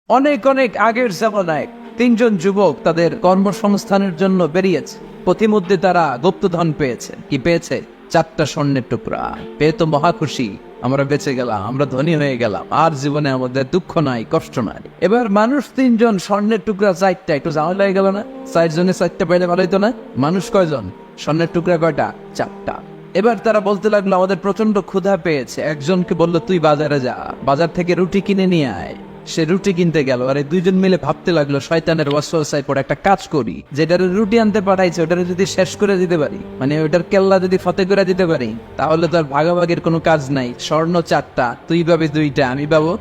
অনেক অনেক আগের জামানায় তিনজন যুবক তাদের কর্মসংস্থানের জন্য বেরিয়েছে। পথিমধ্যে তারা গুপ্তধন পেয়েছে। কি পেয়েছে? 4টা স্বর্ণের টুকরা পেয়ে তো মহা খুশি। আমরা বেঁচে গেলাম, আমরা ধনী হয়ে গেলাম, আর জীবনে আমাদের দুঃখ নাই, কষ্ট নাই। এবার মানুষ তিনজন, স্বর্ণের টুকরা 4টা, একটু ঝামেলা হয়ে গেল না? 4 জনে 4টা পেলে ভালো হইতো না? মানুষ কয়জন? স্বর্ণের টুকরা কয়টা? 4টা। এবার তারা বলতে লাগলো আমাদের প্রচন্ড ক্ষুধা পেয়েছে। একজনকে বললো তুই বাজারে যা, বাজার থেকে রুটি কিনে নিয়ে আয়। সে রুটি কিনতে গেল, আর এই দুইজন মিলে ভাবতে লাগলো শয়তানের ওয়াসওয়াসায় পড়ে একটা কাজ করি, যেটার রুটি আনতে পাঠাইছে ওটারে যদি শেষ করে দিতে পারি, মানে ওটার কেল্লা যদি ফতে করে দিতে পারি, তাহলে তো আর ভাগাভাগির কোনো কাজ নাই। স্বর্ণ 4টা, তুই পাবি 2টা, আমি পাবো।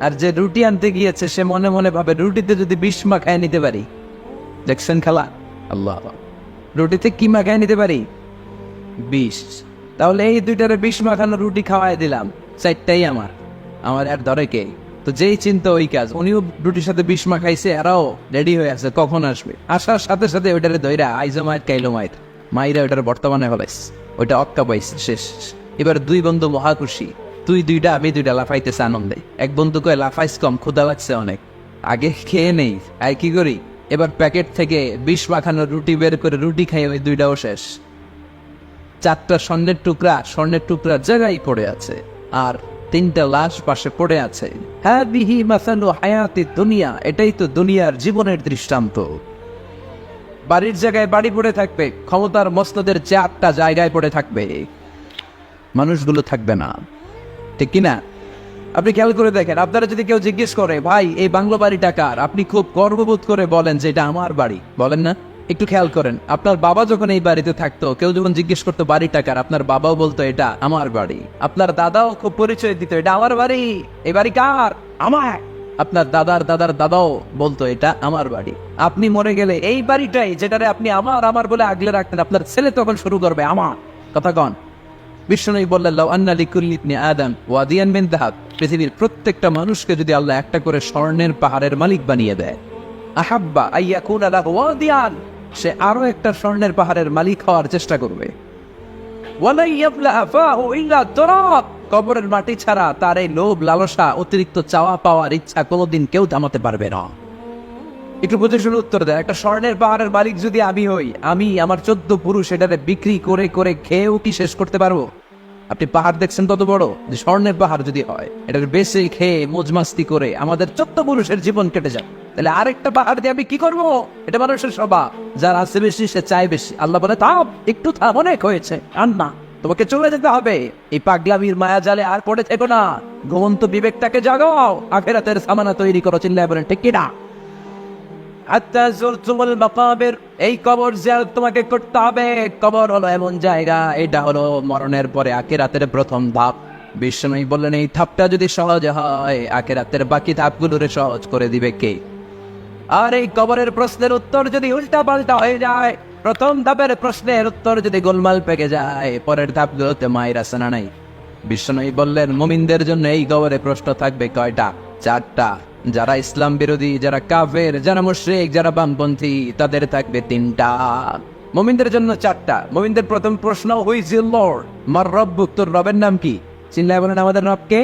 আর যে রুটি আনতে গিয়েছে সে মনে মনে ভাবে রুটিতে যদি বিষ মাখায় নিতে পারি। দেখছেন খেলা? আল্লাহ, রুটিতে কি মাখায় নিতে পারি? বিষ। তাহলে এই 2টারে বিষ মাখানো রুটি খাওয়াই দিলাম, 4টাই আমার, আমার আর ধরে কে? তো যেই চিন্তা ওই কাজ। উনিও রুটির সাথে বিষ মাখাইছে, এরাও রেডি হয়ে আছে কখন আসবে। আসার সাথে সাথে ওইটারে ধইরা আইজমাইট কাইলোমাইট মাইরা ওইটার বর্তমানে হলাইস, ওইটা অক্কা পাইছে, শেষ। এবার দুই বন্ধু মহা খুশি, তুই 2টা আমি 2টা, লাফাইতেছে আনন্দে। এক বন্ধু কয় লাফাইস কম, ক্ষুধা লাগছে অনেক, আগে খেয়ে নেই। আর কি করি? এবার প্যাকেট থেকে বিষ মাখানো রুটি বের করে রুটি খাই, ওই 2টাও শেষ। 4টা স্বর্ণের টুকরা স্বর্ণের টুকরা জায়গায় পড়ে আছে, আর 3টা লাশ পাশে পড়ে আছে। হাদিহি মাসালু হায়াতি দুনিয়া, এটাই তো দুনিয়ার জীবনের দৃষ্টান্ত। বাড়ির জায়গায় বাড়ি পড়ে থাকবে, ক্ষমতার মসনদের 4টা জায়গায় পড়ে থাকবে, মানুষগুলো থাকবে না। ঠিক কিনা? আপনি খেয়াল করে দেখেন, আপনারা যদি কেউ জিজ্ঞেস করে ভাই এই বাংলো বাড়িটা কার, আপনি খুব গর্ববোধ করে বলেন যে এটা আমার বাড়ি, বলেন না? একটু খেয়াল করেন, আপনার বাবা যখন এই বাড়িতে থাকতো, কেউ যখন জিজ্ঞেস করতো বাড়িটা কার, আপনার বাবাও বলতো এটা আমার বাড়ি। আপনার দাদাও খুব পরিচয় দিত, এটা আমার বাড়ি, এই বাড়ি কার? আমার। আপনার দাদার দাদার দাদাও বলতো এটা আমার বাড়ি। আপনি মরে গেলে এই বাড়িটাই, যেটারে আপনি আমার আমার বলে আগলে রাখতেন, আপনার ছেলে তখন শুরু করবে আমার কথা। কন বিষ্ণু বললেন লাউ আন্না লিকুল্লি ইবনি আদম ওয়াদিয়ান মিন যাহাব, পৃথিবীর প্রত্যেকটা মানুষকে যদি আল্লাহ একটা করে স্বর্ণের পাহাড়ের মালিক বানিয়ে দেয়, আহাব্বা আইয়াকুনা লাহু ওয়াদিয়ান, সে আরো একটা স্বর্ণের পাহাড়ের মালিক হওয়ার চেষ্টা করবে। ওয়ালা ইয়াবলা আফাহু ইল্লা তুরাব, কবরের মাটি ছাড়া তার এই লোভ লালসা, অতিরিক্ত চাওয়া পাওয়ার ইচ্ছা কোনোদিন কেউ থামাতে পারবে না। একটু বুঝে শুনে উত্তর দেয়, একটা স্বর্ণের পাহাড়ের মালিক যদি আমি হই, আমি আমার 14 পুরুষ এটারে বিক্রি করে করে খেয়েও কি শেষ করতে পারবো? আপনি পাহাড় দেখছেন কত বড়, যে স্বর্ণের পাহাড় যদি হয়, এটার বেশি খেয়ে মজমাস্তি করে আমাদের 14 পুরুষের জীবন কেটে যাবে, তাহলে আরেকটা পাহাড় দিয়ে আমি কি করবো? এটা মানুষের স্বভাব, যার আছে বেশি সে চায় বেশি। আল্লাহ বলে থাম, একটু থাম, অনেক হয়েছে, আর না, তোমাকে চলে যেতে হবে। এই পাগলামির মায়া জালে আর পড়ে থেকো না, ঘুমন্ত বিবেকটাকে জাগাও, আখেরাতের সামানা তৈরি করো। চিল্লায় বলেন ঠিক কিনা? এই কবর জিয়ারত তোমাকে করতে হবে। কবর হলো এমন জায়গা, এটা হলো মরণের পরে আখিরাতের প্রথম ধাপ। বিষ্ণু বললেন এই ধাপটা যদি সহজ হয়, আখিরাতের বাকি ধাপগুলোরে সহজ করে দিবে কে? আর এই কবরের প্রশ্নের উত্তর যদি উল্টা পাল্টা হয়ে যায়, প্রথম ধাপের প্রশ্নের উত্তর যদি গোলমাল পেকে যায়, পরের ধাপগুলোতে মায়ের আছে না নাই? বিষ্ণু বললেন মুমিনদের জন্য এই কবরে প্রশ্ন থাকবে কয়টা? 4টা। যারা ইসলাম বিরোধী, যারা কাফের, যারা মুশরিক, যারা বামপন্থী, তাদের থাকবে 3টা। মুমিনদের জন্য 4টা। মুমিনদের প্রথম প্রশ্ন, হু ইজ ইউর লর্ড? মার রব্বুক, তোর রবের নাম কি? চিল্লায় বলেন আমাদের রবকে।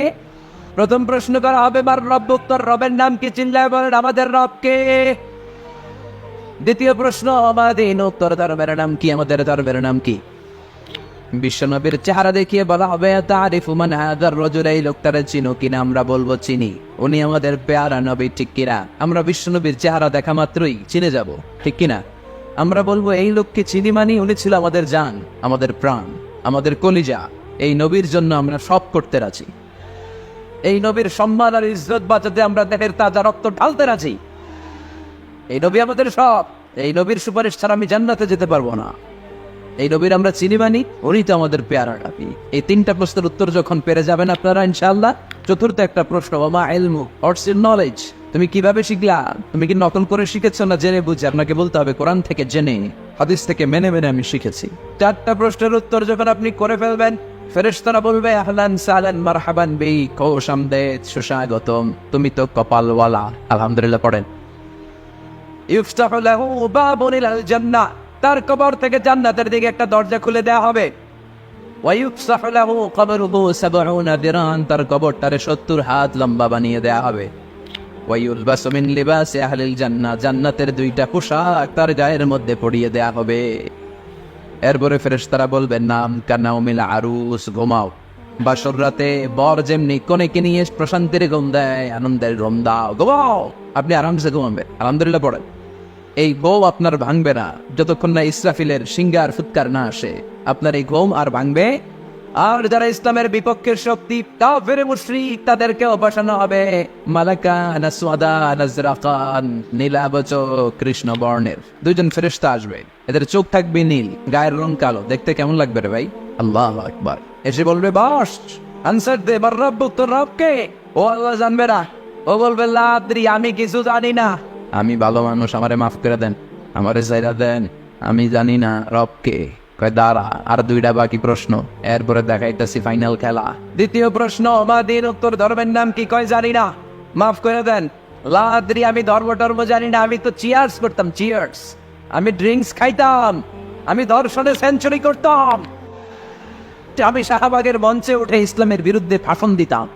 প্রথম প্রশ্ন করা হবে মার রব্বুক, তোর রবের নাম কি? চিল্লায় বলেন আমাদের রবকে। দ্বিতীয় প্রশ্ন আমাদিন, তোর ধর্মের নাম কি? আমাদের ধর্মের নাম কি? বিশ্বনবীর চেহারা দেখিয়ে বলা হবে তারিফু মান হাযার রাজুল, এই লোকটারে চিনো কিনা? আমরা বলবো চিনি, উনি আমাদের পেয়ারা নবী, ঠিক কিনা? আমরা বিশ্বনবীর চেহারা দেখা মাত্রই চিনে যাব, ঠিক কিনা? আমরা বলবো এই লোককে চিনি, মানি উনি ছিল আমাদের জান, আমাদের প্রাণ, আমাদের কলিজা। এই নবীর জন্য আমরা সব করতে রাজি। এই নবীর সম্মান আর ইজ্জত বাঁচাতে আমরা দেহের তাজা রক্ত ঢালতে রাজি। এই নবী আমাদের সব। এই নবীর সুপারিশ ছাড়া আমি জান্নাতে যেতে পারবো না। এই নবীর আমরা চিনি, মানি উনি তো আমাদের পেয়ারা নবী। এই 3টা প্রশ্নের উত্তর যখন পেরে যাবেন আপনারা ইনশাআল্লাহ, চতুর্থ একটা প্রশ্ন, ওমা ইলমু, হোয়াটস ইউর নলেজ? তুমি কিভাবে শিখলা? তুমি কি নকল করে শিখেছো না জেনে বুঝে? আপনাকে বলতে হবে কোরআন থেকে জেনে, হাদিস থেকে মেনে মেনে আমি শিখেছি। 4টা প্রশ্নের উত্তর যখন আপনি করে ফেলবেন, ফেরেশতারা বলবে আহলান সাহলান মারহাবান বিক, খোশ আমদেদ, সুস্বাগতম, তুমি তো কপালওয়ালা। আলহামদুলিল্লাহ পড়েন। ইফতাহু লাহু বাবুন ইলাল জান্নাহ, তার কবর থেকে জান্নাতের দিকে একটা দরজা খুলে দেওয়া হবে। ওয়ায়ুফসাহু লাহু কবরুহু 70 দিরান, তার কবরটারে 70 হাত লম্বা বানিয়ে দেওয়া হবে। ওয়ায়ুলবাসু মিন লিবাসি আহলিল জান্নাহ, জান্নাতের দুইটা পোশাক তার গায়ের মধ্যে পরিয়ে দেয়া হবে। এরপরে ফেরেশতারা বলবেন, নাম কানাউমিল আরুস, ঘুমাও। বাসর রাতে বর যেমনি কনেকে নিয়ে প্রশান্তির ঘুম দেয়, আনন্দের ঘুম দাও, ঘুমাও। আপনি আরামসে ঘুমাবেন, আলহামদুলিল্লাহ পড়েন। এই ঘুম আপনার ভাঙবে না যতক্ষণ না ইসরাফিলের সিঙ্গার ফুৎকার না আসে। আপনার এই ঘুম আর ভাঙবে। আর যারা ইসলামের বিপক্ষের শক্তি, কাফের মুশরিক, তাদেরকেও বসানো হবে মালাকা নাসওয়াদা নাজরাকান, নীলাবচ কৃষ্ণ বর্ণের দুইজন ফেরেশতা আসবে। এদের চোখ থাকবে নীল, গায়ের রং কালো। দেখতে কেমন লাগবে রে ভাই? আল্লাহু আকবার। এসে বলবে, বস, আনসার দে, বার রব্বুক, তোর রব কে? ও আল্লাহ জানবে না। ও বলবে, লা আদরি, আমি কিছু জানি না। আমি ভালো মানুষ, আমারে মাফ করে দেন, আমারে ছাইরা দেন, আমি জানি না রব কে। কয় দাঁড়া, আর দুইটা বাকি প্রশ্ন, এরপরে দেখাইতেছি ফাইনাল খেলা। দ্বিতীয় প্রশ্ন, মাদিন উত্তর ধর্মের নাম কি? কয় জানি না, মাফ করে দেন। লা আদরি, আমি ধর্ম জানি না, আমি তো চিয়ার্স করতাম, চিয়ার্স, আমি ড্রিঙ্কস খাইতাম, আমি দর্শনে সেঞ্চুরি করতাম, আমি শাহবাগের মঞ্চে উঠে ইসলামের বিরুদ্ধে ভাষণ দিতাম।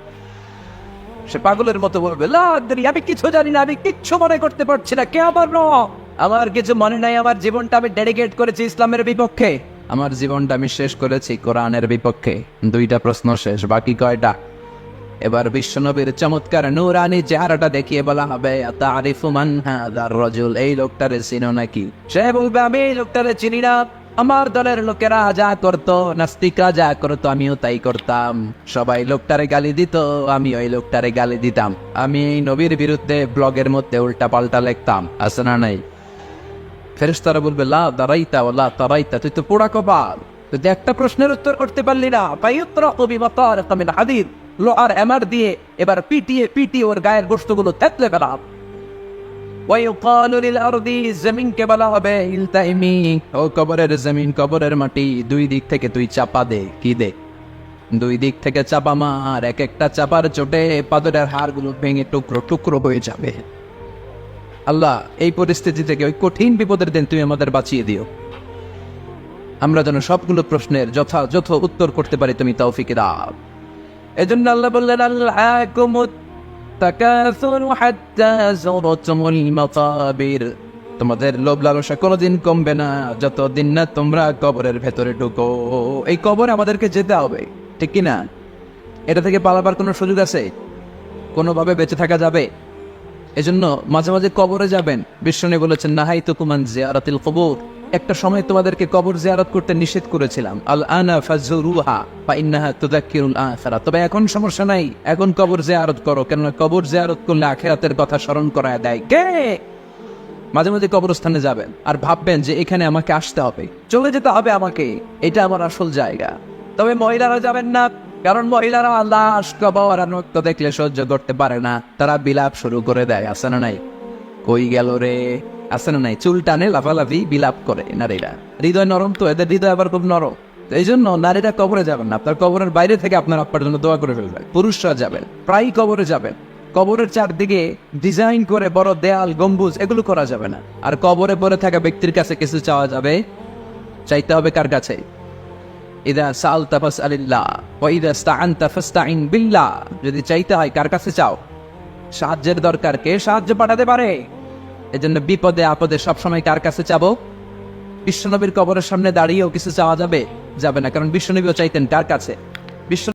সে পাগলের মতো বলবে, লা আদরি, আমি কিছু জানি না, আমি কিচ্ছু মনে করতে পারছি না, কে আমার রব? আমার কিছু মনে নাই, আমার জীবনটা আমি ডেডিকেট করেছি ইসলামের বিপক্ষে, আমার জীবনটা আমি শেষ করেছি কোরআনের বিপক্ষে। দুইটা প্রশ্ন শেষ, বাকি কয়টা? এবার বিশ্বনবীর চমৎকার নূরানি চেহারাটা দেখিয়ে বলা হবে, তারিফু মান হাদার রাজুল, এই লোকটারে চিনো নাকি? সে বলবে, আমি এই লোকটারে চিনি না, আমার দলের লোকেরা যা করতো, নাস্তিকরা যা করতো, আমিও তাই করতাম। সবাই লোকটারে গালি দিত, আমি ওই লোকটারে গালি দিতাম। আমি এই নবীর বিরুদ্ধে ব্লগের মধ্যে উল্টা পাল্টা লিখতাম, আছে না নাই? ফেরেশতারা বলবে, লা দারাইতা ওয়ালা তারাইতা, তুই তো পোড়া কপাল, তুই তো একটা প্রশ্নের উত্তর করতে পারলি না। ফায়ুতরাকু বিমাতারিকা মিন হাদিদ, লো আর এমআর দিয়ে এবার পিটিয়ে ওর গায়ের গোশতগুলো থেতলে ফেলাম। ওয়ায়ুকালু লিল আরদি, জমিনকে বলা হবে, ইলতাইমি, ও কবরের জমিন, কবরের মাটি, দুই দিক থেকে তুই চাপা দে। কি দে? দুই দিক থেকে চাপা মার, এক একটা চাপার চোটে পাথরের হাড়গুলো ভেঙে টুকরো টুকরো হয়ে যাবে। আল্লাহ, এই পরিস্থিতি থেকে, ওই কঠিন বিপদের দিন তুমি আমাদের বাঁচিয়ে দিও। আমরা যেন সবগুলো প্রশ্নের যথাযথ উত্তর করতে পারি, তুমি তৌফিক দাও। এজন্য আল্লাহ বললেন, আলহাকুমুত তাকাসুরু হাত্তা যুরতুমুল মাকাবির, তোমাদের লোভ লালসা কোনোদিন কমবে না যতদিন না তোমরা কবরের ভেতরে ঢুকো। এই কবরে আমাদেরকে যেতে হবে, ঠিক কি না? এটা থেকে পালাবার কোনো সুযোগ আছে? কোনোভাবে বেঁচে থাকা যাবে? এজন্য মাঝে মাঝে কবরে যাবেন। বিষ্ণু বলেছেন, নাহাইতুকুম আন জিয়ারাতিল কুবুর, একটা সময় তোমাদেরকে কবর জিয়ারত করতে নিষেধ করেছিলাম, আল আনা ফাজুরুহা ফা ইন্নাহা তুযাক্কিরুল আখিরা, তবে এখন সমস্যা নাই, এখন কবর জিয়ারত করো, কেননা কবর জিয়ারত করলে আখিরাতের কথা স্মরণ করায় দেয়। কে? মাঝে মাঝে কবরস্থানে যাবেন আর ভাববেন যে এখানে আমাকে আসতে হবে, চলে যেতে হবে আমাকে, এটা আমার আসল জায়গা। তবে মহিলারা যাবেন না, কারণ মহিলারা লাশ, কবর আর রক্ত দেখলে সহ্য করতে পারে না, তারা বিলাপ শুরু করে দেয়, আছে না নাই? কই গেল রে, আছে না নাই? চুল টানে, লাফালাফি, বিলাপ করে নারীরা। হৃদয় নরম তো, এদের হৃদয় আবার খুব নরম। এই জন্য নারীরা কবরে যাবেন না, আপনার কবরের বাইরে থেকে আপনার আপ্পার জন্য দোয়া করে ফেলবেন। পুরুষরা যাবেন, প্রায় কবরে যাবেন। কবরের চারদিকে ডিজাইন করে বড় দেয়াল, গম্বুজ, এগুলো করা যাবে না। আর কবরে পড়ে থাকা ব্যক্তির কাছে কিছু চাওয়া যাবে, চাইতে হবে কার কাছে? ইদা সাআলতা ফাসআলিল্লাহ ওয়া ইদা ইসতাআনতা ফাসতাইন বিল্লাহ, যদি চাইতে হয় কার কাছে চাও? সাহায্যের দরকার, কে সাহায্য পাঠাতে পারে? এজন্য বিপদে আপদে সবসময় কার কাছে চাবো? বিশ্বনবীর কবরের সামনে দাঁড়িয়েও কিছু চাওয়া যাবে? যাবে না, কারণ বিশ্বনবীও চাইতেন কার কাছে? বিশ্ব